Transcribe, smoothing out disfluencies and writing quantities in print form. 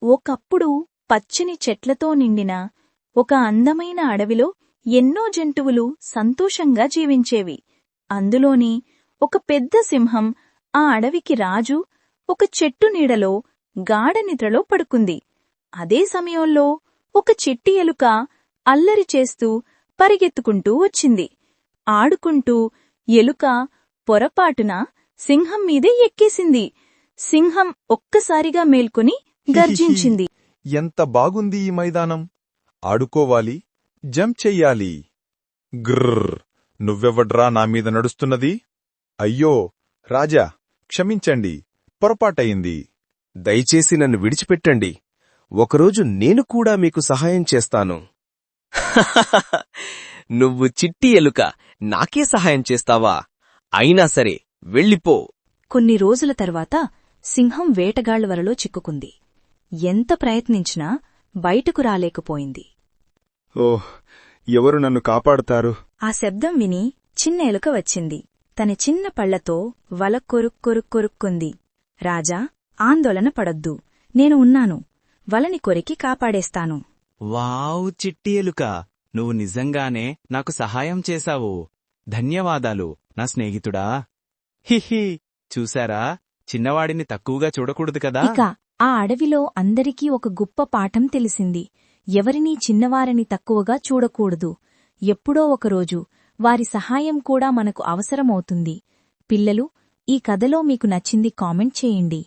ఒకప్పుడు పచ్చని చెట్లతో నిండిన ఒక అందమైన అడవిలో ఎన్నో జంతువులు సంతోషంగా జీవించేవి. అందులోని ఒక పెద్ద సింహం ఆ అడవికి రాజు ఒక చెట్టు నీడలో గాఢనిద్రలో పడుకుంది. అదే సమయంలో ఒక చిట్టి ఎలుక అల్లరి చేస్తూ పరిగెత్తుకుంటూ వచ్చింది. ఆడుకుంటూ ఎలుక పొరపాటున సింహం మీదే ఎక్కేసింది. సింహం ఒక్కసారిగా మేల్కొని గర్జించింది. ఎంత బాగుంది ఈ మైదానం! ఆడుకోవాలి, జంప్ చెయ్యాలి. గ్రర్! నువ్వెవడ్రా నామీద నడుస్తున్నది? అయ్యో రాజా, క్షమించండి, పొరపాటయింది. దయచేసి నన్ను విడిచిపెట్టండి. ఒకరోజు నేను కూడా మీకు సహాయం చేస్తాను. నువ్వు చిట్టి ఎలుక, నాకే సహాయం చేస్తావా? అయినా సరే, వెళ్ళిపో. కొన్ని రోజుల తర్వాత సింహం వేటగాళ్ల వలలో చిక్కుకుంది. ఎంత ప్రయత్నించినా బయటకు రాలేకపోయింది. ఓహ్, ఎవరు నన్ను కాపాడుతారు? ఆ శబ్దం విని చిన్న ఎలుక వచ్చింది. తన చిన్న పళ్లతో వల కొరుక్కొరుక్కొరుక్కుంది. రాజా, ఆందోళన పడొద్దు, నేను ఉన్నాను. వలని కొరికి కాపాడేస్తాను. వావ్ చిట్టి ఎలుక, నువ్వు నిజంగానే నాకు సహాయం చేశావు. ధన్యవాదాలు నా స్నేహితుడా. హిహి, చూశారా, చిన్నవాడిని తక్కువగా చూడకూడదు కదా. ఇక ఆ అడవిలో అందరికీ ఒక గొప్ప పాఠం తెలిసింది. ఎవరినీ చిన్నవారిని తక్కువగా చూడకూడదు. ఎప్పుడో ఒకరోజు వారి సహాయం కూడా మనకు అవసరమవుతుంది. పిల్లలు, ఈ కథలో మీకు నచ్చింది కామెంట్ చేయండి.